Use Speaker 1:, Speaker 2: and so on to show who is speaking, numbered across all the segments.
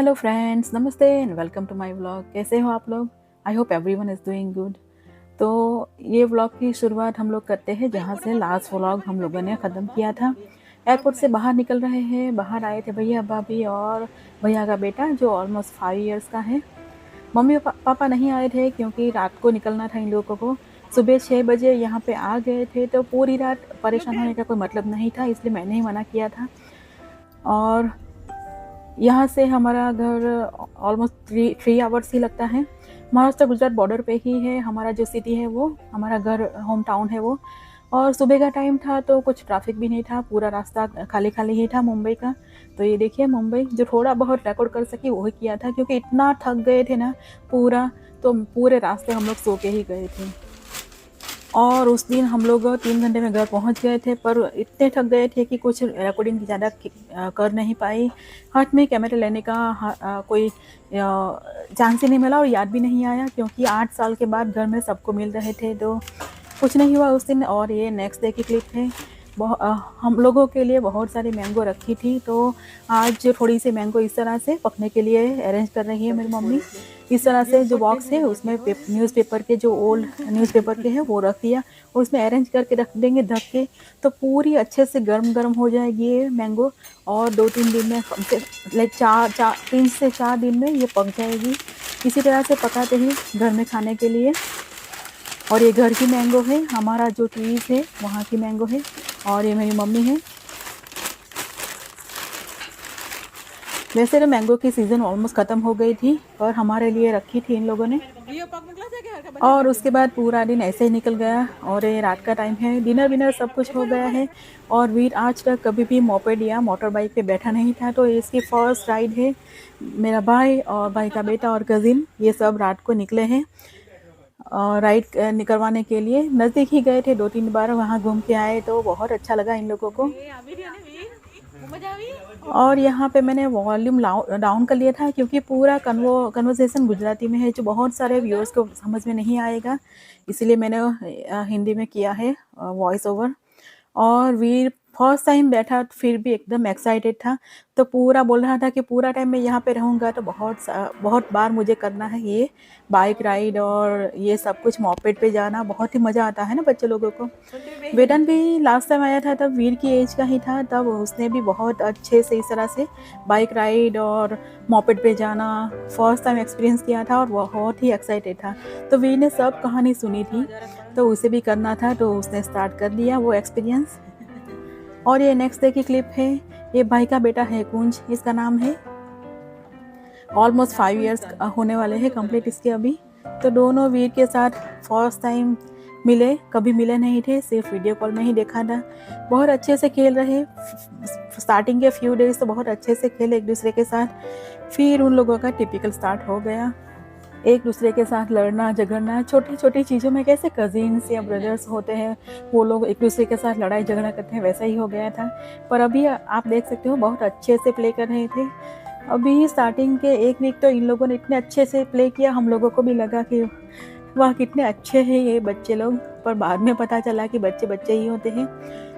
Speaker 1: Hello friends, नमस्ते and welcome to my vlog. कैसे हो आप लोग? I hope everyone is doing good. तो ये व्लॉग की शुरुआत हम लोग करते हैं जहाँ से लास्ट व्लॉग हम लोगों ने ख़त्म किया था। एयरपोर्ट से बाहर निकल रहे हैं। बाहर आए थे भैया भाभी और भैया का बेटा जो ऑलमोस्ट 5 इयर्स का है। मम्मी पापा नहीं आए थे क्योंकि रात को निकलना था इन लोगों को। सुबह 6 बजे यहाँ पे आ गए थे, तो पूरी रात परेशान होने का कोई मतलब नहीं था, इसलिए मैंने ही मना किया था। और यहाँ से हमारा घर ऑलमोस्ट 3 आवर्स ही लगता है। महाराष्ट्र गुजरात बॉर्डर पे ही है हमारा जो सिटी है, वो हमारा घर होम टाउन है वो। और सुबह का टाइम था तो कुछ ट्रैफिक भी नहीं था, पूरा रास्ता खाली खाली ही था मुंबई का। तो ये देखिए मुंबई जो थोड़ा बहुत रिकॉर्ड कर सकी वही किया था, क्योंकि इतना थक गए थे ना पूरा। तो पूरे रास्ते हम लोग सो के ही गए थे। और उस दिन हम लोग 3 घंटे में घर पहुंच गए थे, पर इतने थक गए थे कि कुछ रिकॉर्डिंग ज़्यादा कर नहीं पाई। हाथ में कैमरा लेने का कोई चांस ही नहीं मिला और याद भी नहीं आया, क्योंकि 8 साल के बाद घर में सबको मिल रहे थे, तो कुछ नहीं हुआ उस दिन। और ये नेक्स्ट डे की क्लिप है। हम लोगों के लिए बहुत सारी मैंगो रखी थी, तो आज थोड़ी सी मैंगो इस तरह से पकने के लिए अरेंज कर रही है मेरी मम्मी। इस तरह से जो बॉक्स है उसमें न्यूज़पेपर के जो ओल्ड न्यूज़पेपर के हैं वो रख दिया, और उसमें अरेंज करके रख देंगे ढक के, तो पूरी अच्छे से गर्म गर्म हो जाएगी ये मैंगो। और 2-3 दिन में लाइक 3 से 4 दिन में ये पक जाएगी। इसी तरह से पकाते ही घर में खाने के लिए। और ये घर की मैंगो है, हमारा जो ट्रीज है वहाँ की मैंगो है। और ये मेरी मम्मी है। वैसे तो मैंगो की सीज़न ऑलमोस्ट ख़त्म हो गई थी, पर हमारे लिए रखी थी इन लोगों ने। और उसके बाद पूरा दिन ऐसे ही निकल गया। और ये रात का टाइम है, डिनर विनर सब कुछ हो गया है। और वीर आज तक कभी भी मोपेड या मोटर बाइक पे बैठा नहीं था, तो इसकी फर्स्ट राइड है। मेरा भाई और भाई का बेटा और कज़िन ये सब रात को निकले हैं राइड करवाने के लिए। नज़दीक ही गए थे, 2-3 बार वहाँ घूम के आए, तो बहुत अच्छा लगा इन लोगों को। और यहाँ पे मैंने वॉल्यूम डाउन कर लिया था, क्योंकि पूरा कन्वर्सेशन गुजराती में है, जो बहुत सारे व्यूअर्स को समझ में नहीं आएगा, इसलिए मैंने हिंदी में किया है वॉइस ओवर। और वीर फर्स्ट टाइम बैठा, फिर भी एकदम एक्साइटेड था, तो पूरा बोल रहा था कि पूरा टाइम मैं यहाँ पे रहूँगा, तो बहुत बार मुझे करना है ये बाइक राइड और ये सब कुछ। मॉपेड पे जाना बहुत ही मज़ा आता है ना बच्चे लोगों को। वेदन भी लास्ट टाइम आया था तब वीर की एज का ही था, तब उसने भी बहुत अच्छे से इस तरह से बाइक राइड और मॉपेड पे जाना फर्स्ट टाइम एक्सपीरियंस किया था, और बहुत ही एक्साइटेड था। तो वीर ने सब कहानी सुनी थी, तो उसे भी करना था, तो उसने स्टार्ट कर दिया वो एक्सपीरियंस। और ये नेक्स्ट डे की क्लिप है। ये भाई का बेटा है कुंज, इसका नाम है। ऑलमोस्ट 5 इयर्स होने वाले हैं कंप्लीट इसके अभी। तो दोनों वीर के साथ फर्स्ट टाइम मिले, कभी मिले नहीं थे, सिर्फ वीडियो कॉल में ही देखा था। बहुत अच्छे से खेल रहे। स्टार्टिंग के फ्यू डेज तो बहुत अच्छे से खेले एक दूसरे के साथ। फिर उन लोगों का टिपिकल स्टार्ट हो गया, एक दूसरे के साथ लड़ना झगड़ना। छोटी छोटी चीज़ों में कैसे कजिन्स या ब्रदर्स होते हैं, वो लोग एक दूसरे के साथ लड़ाई झगड़ा करते हैं, वैसा ही हो गया था। पर अभी आप देख सकते हो बहुत अच्छे से प्ले कर रहे थे। अभी स्टार्टिंग के 1 वीक तो इन लोगों ने इतने अच्छे से प्ले किया, हम लोगों को भी लगा कि वाह कितने अच्छे हैं ये बच्चे लोग। पर बाद में पता चला कि बच्चे बच्चे ही होते हैं।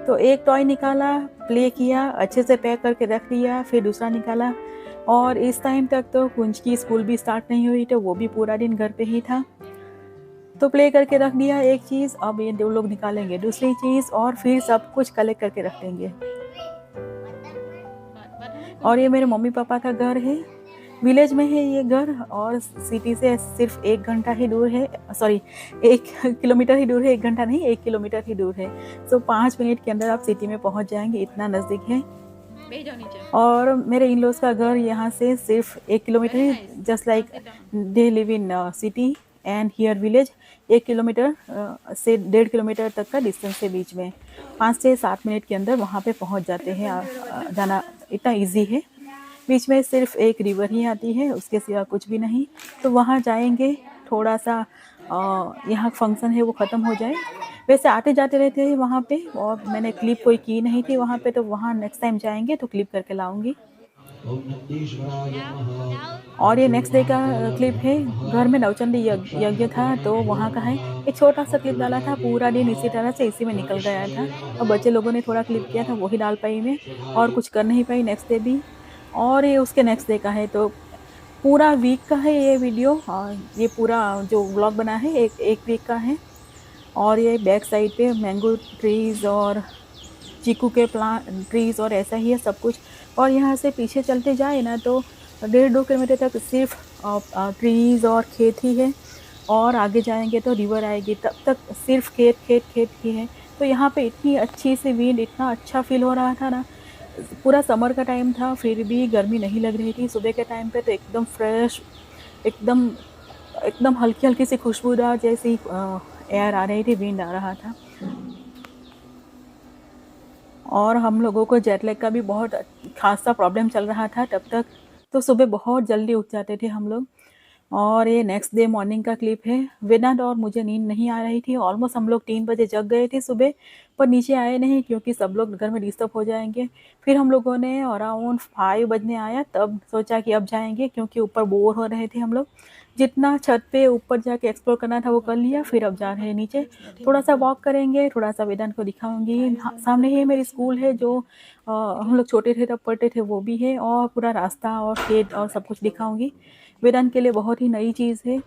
Speaker 1: तो एक टॉय निकाला, प्ले किया, अच्छे से पैक करके रख दिया, फिर दूसरा निकाला। और इस टाइम तक तो कुंज की स्कूल भी स्टार्ट नहीं हुई, तो वो भी पूरा दिन घर पे ही था। तो प्ले करके रख दिया एक चीज़, अब ये 2 लोग निकालेंगे दूसरी चीज़, और फिर सब कुछ कलेक्ट करके रख देंगे। और ये मेरे मम्मी पापा का घर है, विलेज में है ये घर, और सिटी से सिर्फ 1 घंटा ही दूर है, सॉरी 1 किलोमीटर ही दूर है, 1 घंटा नहीं 1 किलोमीटर ही दूर है। सो 5 मिनट के अंदर आप सिटी में पहुंच जाएंगे, इतना नज़दीक है। और मेरे इन लॉज का घर यहाँ से सिर्फ 1 kilometre he, just like they live in city and here village. 1 kilometre से 1.5 किलोमीटर तक का डिस्टेंस है बीच में। 5 से 7 मिनट के अंदर वहाँ पे पहुँच जाते हैं। जाना इतना इजी है। बीच में सिर्फ एक रिवर ही आती है, उसके सिवा कुछ भी नहीं। तो वहाँ जाएंगे, थोड़ा सा यहाँ फंक्शन है वो ख़त्म हो जाए। वैसे आते जाते रहते हैं वहाँ पे, और मैंने क्लिप कोई की नहीं थी वहाँ पे, तो वहाँ नेक्स्ट टाइम जाएंगे तो क्लिप करके लाऊंगी। और ये नेक्स्ट डे का क्लिप है। घर में नवचंडी यज्ञ था, तो वहाँ का है। एक छोटा सा क्लिप डाला था, पूरा दिन इसी तरह से इसी में निकल गया था। और बच्चे लोगों ने थोड़ा क्लिप किया था, वही डाल पाई मैं, और कुछ कर नहीं पाई नेक्स्ट डे भी। और ये उसके नेक्स्ट डे का है। तो पूरा वीक का है ये वीडियो, ये पूरा जो व्लॉग बना है एक एक वीक का है। और ये बैक साइड पे मैंगो ट्रीज़ और चीकू के प्लांट ट्रीज़ और ऐसा ही है सब कुछ। और यहाँ से पीछे चलते जाए ना तो 1.5-2 किलोमीटर तक सिर्फ ट्रीज़ और खेत ही है, और आगे जाएंगे तो रिवर आएगी, तब तक सिर्फ खेत खेत खेत ही है। तो यहाँ पे इतनी अच्छी सी विंड, इतना अच्छा फील हो रहा था ना। पूरा समर का टाइम था फिर भी गर्मी नहीं लग रही थी। सुबह के टाइम पे तो एकदम फ्रेश, एकदम एकदम हल्की हल्की सी खुशबूदार जैसी एयर आ रही थी, विंड आ रहा था। और हम लोगों को जेट लैग का भी बहुत खासा प्रॉब्लम चल रहा था तब तक। तो सुबह बहुत जल्दी उठ जाते थे हम लोग। और ये नेक्स्ट डे मॉर्निंग का क्लिप है। वेदांत और मुझे नींद नहीं आ रही थी, ऑलमोस्ट हम लोग 3 बजे जग गए थे सुबह, पर नीचे आए नहीं क्योंकि सब लोग घर में डिस्टर्ब हो जाएंगे। फिर हम लोगों ने अराउंड 5 बजने आया तब सोचा कि अब जाएंगे, क्योंकि ऊपर बोर हो रहे थे हम लोग। जितना छत पे ऊपर जाके एक्सप्लोर करना था वो कर लिया, फिर अब जा रहे हैं नीचे। थोड़ा सा वॉक करेंगे, थोड़ा सा वेदांत को दिखाऊंगी। सामने ही मेरी स्कूल है जो हम लोग छोटे थे तब पढ़ते थे, वो भी है, और पूरा रास्ता और खेत और सब कुछ दिखाऊंगी। वेदांत के लिए बहुत ही नई चीज़ है।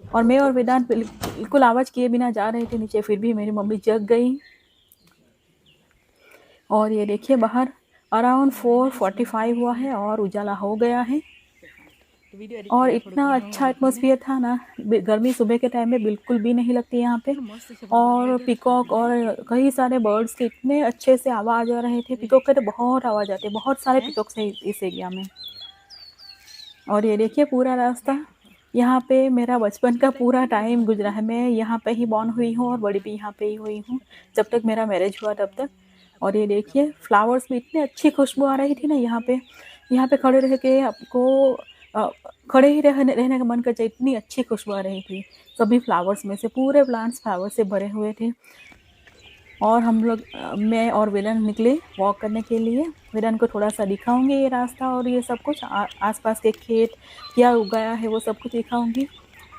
Speaker 1: और मैं और वेदांत बिल्कुल आवाज़ किए बिना जा रहे थे नीचे, फिर भी मेरी मम्मी जग गई। और ये देखिए बाहर अराउंड 4:45 हुआ है और उजाला हो गया है। और इतना अच्छा एटमॉस्फेयर था ना, गर्मी सुबह के टाइम में बिल्कुल भी नहीं लगती यहाँ पे। और पिकॉक और कई सारे बर्ड्स के इतने अच्छे से आवाज़ आ रहे थे। पिकॉक के तो बहुत आवाज़ आती है, बहुत सारे पिकॉक्स हैं इस एरिया में। और ये देखिए पूरा रास्ता, यहाँ पे मेरा बचपन का पूरा टाइम गुजरा है। मैं यहाँ पे ही बॉर्न हुई हूँ और बड़ी भी यहाँ पे ही हुई हूँ, जब तक मेरा मैरिज हुआ तब तक। और ये देखिए फ्लावर्स में इतनी अच्छी खुशबू आ रही थी ना यहाँ पे खड़े रह के आपको अ, खड़े ही रहने का मन करता, इतनी अच्छी खुशबू आ रही थी। सभी फ्लावर्स में से पूरे प्लांट्स फ्लावर से भरे हुए थे। और हम लोग मैं और वेदांत निकले वॉक करने के लिए। वेदांत को थोड़ा सा दिखाऊंगी ये रास्ता और ये सब कुछ, आसपास के खेत क्या उगाया है वो सब कुछ दिखाऊंगी।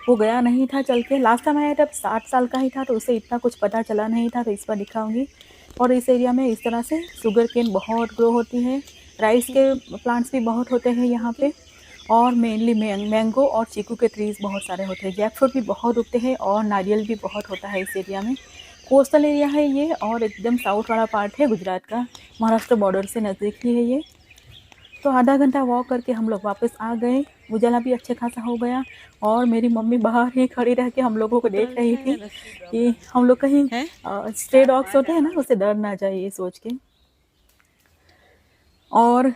Speaker 1: वो गया नहीं था चल के, लास्ट टाइम आया तब 7 साल का ही था, तो उसे इतना कुछ पता चला नहीं था, तो इस बार दिखाऊंगी। और इस एरिया में इस तरह से शुगर केन बहुत ग्रो होती है, राइस के प्लांट्स भी बहुत होते हैं यहाँ पे। और मेनली मैंगो और चीकू के ट्रीज़ बहुत सारे होते हैं, जैकफ्रूट भी बहुत उगते हैं और नारियल भी बहुत होता है इस एरिया में। कोस्टल एरिया है ये, और एकदम साउथ वाला पार्ट है गुजरात का, महाराष्ट्र बॉर्डर से नज़दीक ही है ये। तो आधा घंटा वॉक करके हम लोग वापस आ गए। उजाला भी अच्छे खासा हो गया, और मेरी मम्मी बाहर ही खड़ी रह के हम लोगों को देख रही थी कि हम लोग कहीं स्ट्रे डॉग्स होते हैं ना, उससे डर ना जाए ये सोच के। और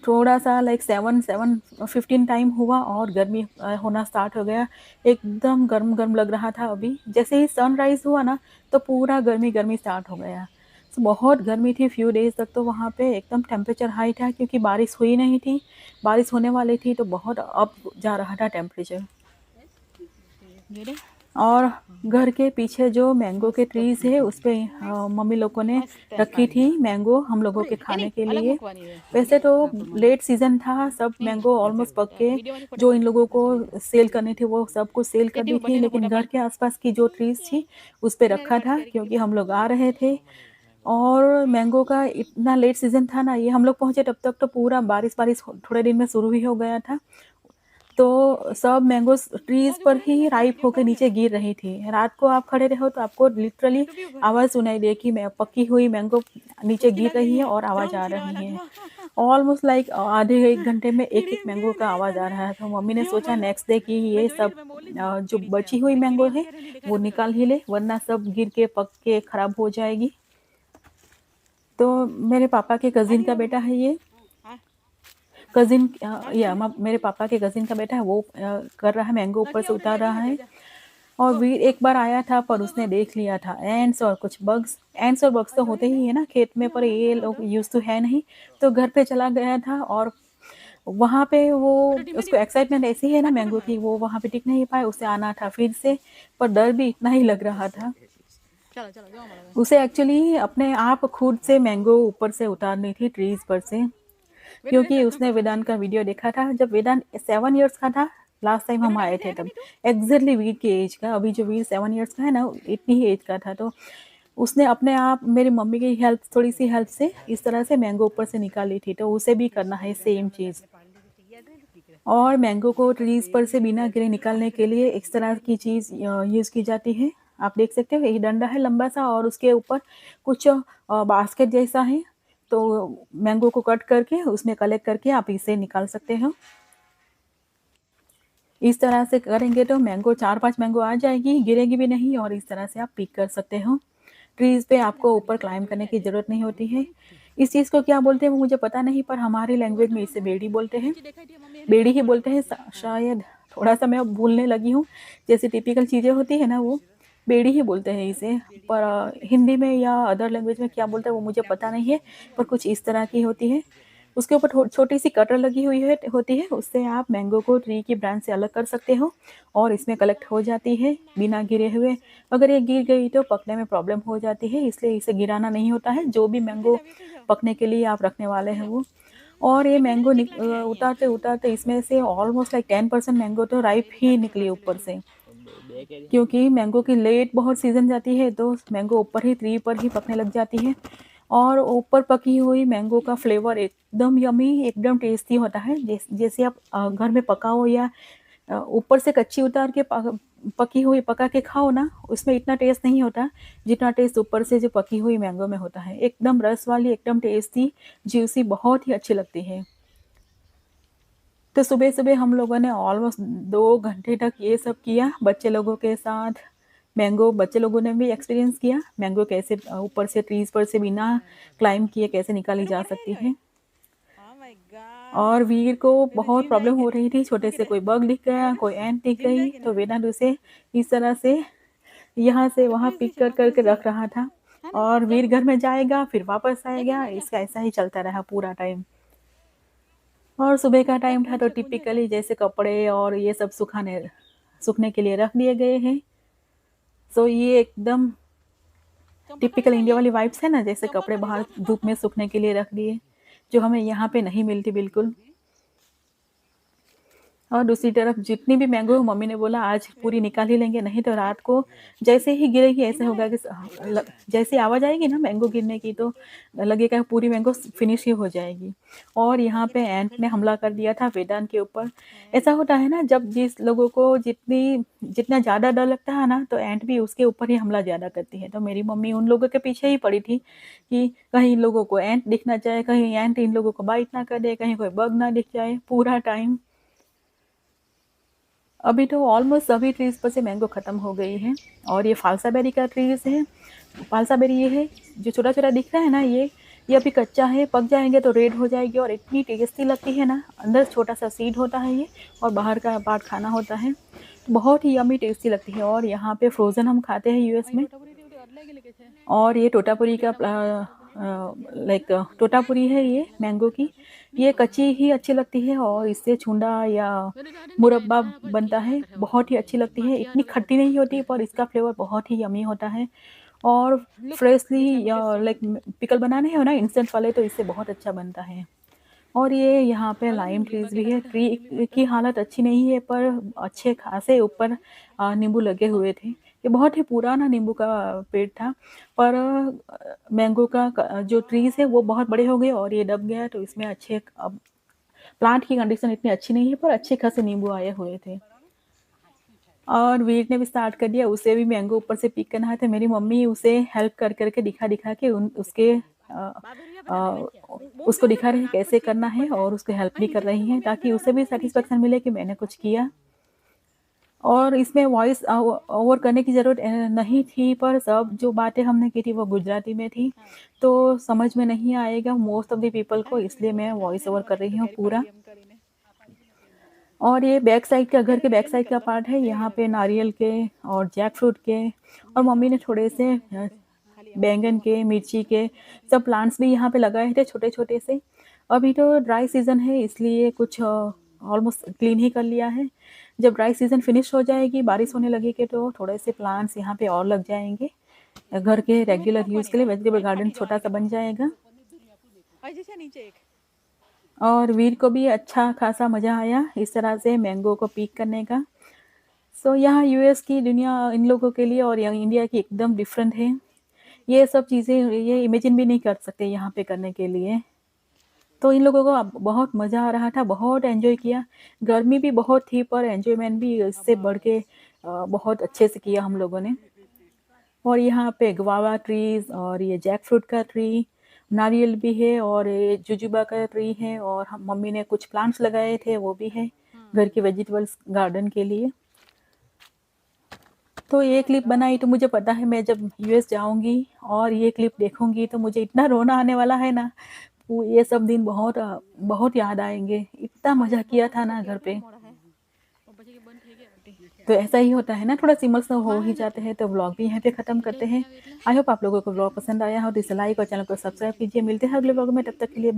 Speaker 1: थोड़ा सा लाइक 7:15 टाइम हुआ और गर्मी होना स्टार्ट हो गया। एकदम गर्म गर्म लग रहा था। अभी जैसे ही सनराइज़ हुआ ना तो पूरा गर्मी गर्मी स्टार्ट हो गया। तो बहुत गर्मी थी फ्यू डेज़ तक, तो वहाँ पे एकदम टेम्परेचर हाई था क्योंकि बारिश हुई नहीं थी। बारिश होने वाली थी तो बहुत अप जा रहा था टेम्परेचर। और घर के पीछे जो मैंगो के ट्रीज़ है उस पे मम्मी लोगों ने रखी थी मैंगो हम लोगों के खाने के लिए। वैसे तो लेट सीज़न था, सब मैंगो ऑलमोस्ट पक के जो इन लोगों को सेल करनी थी वो सब कुछ सेल कर दी थी, लेकिन घर के आसपास की जो ट्रीज़ थी उस पे रखा था क्योंकि हम लोग आ रहे थे। और मैंगो का इतना लेट सीज़न था ना, ये हम लोग पहुँचे तब तक तो पूरा बारिश थोड़े दिन में शुरू ही हो गया था। तो सब मैंगोस ट्रीज़ पर ही राइप होकर नीचे गिर रही थी। रात को आप खड़े रहो तो आपको लिटरली आवाज़ सुनाई दे कि पकी हुई मैंगो नीचे गिर रही है और आवाज़ आ रही है। ऑलमोस्ट लाइक आधे 1 घंटे में एक-एक मैंगो का आवाज़ आ रहा है। तो मम्मी ने सोचा नेक्स्ट डे कि ये सब जो बची हुई मैंगो है वो निकाल ही ले, वरना सब गिर के पक के ख़राब हो जाएगी। तो मेरे पापा के कज़िन का बेटा है ये। कज़िन या मेरे पापा के कज़िन का बेटा है, वो कर रहा है, मैंगो ऊपर से उतार रहा है। और वीर एक बार आया था पर उसने देख लिया था एंट्स और कुछ बग्स। एंट्स और बग्स तो होते ही है ना खेत में, पर ये लोग यूज़ टू है नहीं, तो घर पे चला गया था। और वहाँ पे वो उसको एक्साइटमेंट ऐसी है ना मैंगो की, वो वहाँ पे टिक नहीं पाया, उसे आना था फिर से, पर डर भी इतना ही लग रहा था। उसे एक्चुअली अपने आप खुद से मैंगो ऊपर से उतारनी थी ट्रीज़ पर से, क्योंकि उसने वेदांत का वीडियो देखा था जब वेदांत 7 इयर्स का था। लास्ट टाइम हम आए थे तब एग्जैक्टली वीर की एज का। अभी जो वीर 7 इयर्स का है ना, इतनी ही एज का था। तो उसने अपने आप मेरी मम्मी की हेल्प, थोड़ी सी हेल्प से इस तरह से मैंगो ऊपर से निकाली थी। तो उसे भी करना है सेम चीज़। और मैंगो को ट्रीज़ पर से बिना गिरे निकालने के लिए इस तरह की चीज़ यूज़ की जाती है। आप देख सकते हो, एक डंडा है लंबा-सा और उसके ऊपर कुछ बास्केट जैसा है, तो मैंगो को कट करके उसमें कलेक्ट करके आप इसे निकाल सकते हो। इस तरह से करेंगे तो मैंगो 4-5 मैंगो आ जाएगी, गिरेगी भी नहीं और इस तरह से आप पिक कर सकते हो। ट्रीज़ पे आपको ऊपर क्लाइंब करने की ज़रूरत नहीं होती है। इस चीज़ को क्या बोलते हैं वो मुझे पता नहीं, पर हमारी लैंग्वेज में इसे बेड़ी बोलते हैं। बेड़ी ही बोलते हैं शायद, थोड़ा-सा मैं अब भूलने लगी हूँ। जैसे टिपिकल चीज़ें होती है ना, वो बेड़ी ही बोलते हैं इसे। पर हिंदी में या अदर लैंग्वेज में क्या बोलते हैं वो मुझे पता नहीं है, पर कुछ इस तरह की होती है। उसके ऊपर छोटी-सी कटर लगी हुई है होती है, उससे आप मैंगो को ट्री की ब्रांच से अलग कर सकते हो और इसमें कलेक्ट हो जाती है बिना गिरे हुए। अगर ये गिर गई तो पकने में प्रॉब्लम हो जाती है, इसलिए इसे गिराना नहीं होता है, जो भी मैंगो पकने के लिए आप रखने वाले हैं वो। और ये मैंगो उतारते-उतारते इसमें से ऑलमोस्ट लाइक 10% मैंगो तो राइप ही निकली ऊपर से। क्योंकि मैंगो की लेट बहुत सीज़न जाती है, तो मैंगो ऊपर ही ट्री पर ही पकने लग जाती है और ऊपर पकी हुई मैंगो का फ्लेवर एकदम यम्मी, एकदम टेस्टी होता है। जैसे आप घर में पकाओ या ऊपर से कच्ची उतार के पकी हुई पका के खाओ ना, उसमें इतना टेस्ट नहीं होता, जितना टेस्ट ऊपर से जो पकी हुई मैंगो में होता है। एकदम रस वाली, एकदम टेस्टी, जूसी, बहुत ही अच्छी लगती है। तो सुबह-सुबह हम लोगों ने ऑलमोस्ट 2 घंटे तक ये सब किया बच्चे लोगों के साथ। मैंगो बच्चे लोगों ने भी एक्सपीरियंस किया, मैंगो कैसे ऊपर से ट्रीज़ पर से बिना क्लाइंब किए कैसे निकाली जा सकती है। और वीर को बहुत प्रॉब्लम हो रही थी, छोटे से कोई बग दिख गया, कोई एंट दिख गई, तो वेदांत उसे इस तरह से यहाँ से वहाँ पिक कर के रख रहा था और वीर घर में जाएगा, फिर वापस आएगा, इसका ऐसा ही चलता रहा पूरा टाइम। और सुबह का टाइम था तो टिपिकली जैसे कपड़े और ये सब सूखने के लिए रख दिए गए हैं। सो ये एकदम टिपिकल इंडिया वाली वाइब्स है ना, जैसे कपड़े बाहर धूप में सूखने के लिए रख दिए, जो हमें यहाँ पे नहीं मिलती बिल्कुल। और दूसरी तरफ जितनी भी मैंगो मम्मी ने बोला आज पूरी निकाल ही लेंगे, नहीं तो रात को जैसे ही गिरेगी ऐसे होगा कि जैसे आवाज़ आएगी ना मैंगो गिरने की, तो लगेगा पूरी मैंगो फिनिश ही हो जाएगी। और यहाँ पे एंट ने हमला कर दिया था वेदांत के ऊपर। ऐसा होता है ना, जब जिस लोगों को जितना ज़्यादा डर लगता है ना, तो एंट भी उसके ऊपर ही हमला ज़्यादा करती है। तो मेरी मम्मी उन लोगों के पीछे ही पड़ी थी कि कहीं इन लोगों को एंट दिख ना जाए, कहीं एंट इन लोगों को बाइट ना कर दे, कहीं कोई बग ना दिख जाए पूरा टाइम। अभी तो ऑलमोस्ट सभी ट्रीज़ पर से मैंगो ख़त्म हो गई है और ये फालसा बेरी का ट्रीज़ है। फालसा बेरी ये है, जो छोटा-छोटा दिख रहा है ना, ये अभी कच्चा है, पक जाएँगे तो रेड हो जाएगी और इतनी टेस्टी लगती है ना, अंदर छोटा-सा सीड होता है ये और बाहर का पार्ट खाना होता है। बहुत ही यम्मी टेस्टी लगती है और यहाँ पे फ्रोज़न हम खाते हैं यूएस में। और ये तोतापुरी का लाइक तोतापुरी है ये मैंगो की। ये कच्ची ही अच्छी लगती है और इससे छुंदा या मुरब्बा बनता है, बहुत ही अच्छी लगती है। इतनी खट्टी नहीं होती पर इसका फ्लेवर बहुत ही यम्मी होता है और फ्रेशली या लाइक पिकल बनाने हो ना इंस्टेंट वाले, तो इससे बहुत अच्छा बनता है। और ये यहाँ पे लाइम ट्रीज़ भी है। ट्री की हालत अच्छी नहीं है पर अच्छे खासे ऊपर नींबू लगे हुए थे। ये बहुत ही पुराना नींबू का पेड़ था, पर मैंगो का जो ट्रीज़ है वो बहुत बड़े हो गए और ये दब गया, तो इसमें अच्छे अब प्लांट की कंडीशन इतनी अच्छी नहीं है पर अच्छे खासे नींबू आए हुए थे। और वीर ने भी स्टार्ट कर दिया, उसे भी मैंगो ऊपर से पिक करना है, तो मेरी मम्मी उसे हेल्प कर के दिखा के अ, उसको दिखा रही है कैसे करना है और उसको हेल्प भी कर रही हैं ताकि उसे भी सैटिस्फैक्शन मिले कि मैंने कुछ किया। और इसमें वॉइस ओवर करने की ज़रूरत नहीं थी, पर सब जो बातें हमने की थी वो गुजराती में थी, तो समझ में नहीं आएगा मोस्ट ऑफ द पीपल को, इसलिए मैं वॉइस ओवर कर रही हूँ पूरा। और ये बैक साइड का, घर के बैक साइड का पार्ट है, यहाँ पे नारियल के और जैक फ्रूट के और मम्मी ने थोड़े से बैंगन के, मिर्ची के सब प्लांट्स भी यहाँ पे लगाए थे छोटे-छोटे से। अभी तो ड्राई सीज़न है इसलिए कुछ ऑलमोस्ट क्लीन ही कर लिया है। जब ड्राई सीज़न फिनिश हो जाएगी, बारिश होने लगेगी, तो थोड़े से प्लांट्स यहाँ पे और लग जाएँगे। घर के रेगुलर यूज़ के लिए वेजिटेबल गार्डन छोटा-सा बन जाएगा। और वीर को भी अच्छा खासा मज़ा आया इस तरह से मैंगो को पिक करने का। सो यहाँ यूएस की दुनिया इन लोगों के लिए और यहाँ इंडिया की एकदम डिफरेंट है। ये सब चीज़ें ये इमेजिन भी नहीं कर सकते यहाँ पे करने के लिए। तो इन लोगों को अब बहुत मज़ा आ रहा था, बहुत एन्जॉय किया। गर्मी भी बहुत थी पर एन्जॉयमेंट भी इससे बढ़ के बहुत अच्छे से किया हम लोगों ने। और यहाँ पे गुआवा ट्रीज़ और ये जैक फ्रूट का ट्री, नारियल भी है और ये जुजुबा का ट्री है और हम मम्मी ने कुछ प्लांट्स लगाए थे वो भी है, घर के वेजिटेबल्स गार्डन के लिए। तो ये क्लिप बनाई तो मुझे पता है मैं जब यूएस जाऊँगी और ये क्लिप देखूँगी तो मुझे इतना रोना आने वाला है ना, वो ये सब दिन बहुत याद आएँगे। इतना मज़ा किया था ना घर पे। तो ऐसा ही होता है ना, थोड़ा इमोशनल हो ही जाते हैं, तो व्लॉग भी यहीं पे ख़त्म करते हैं। आई होप आप लोगों को व्लॉग पसंद आया हो तो इसे लाइक और चैनल को सब्सक्राइब कीजिए। मिलते हैं अगले व्लॉग में, तब तक के लिए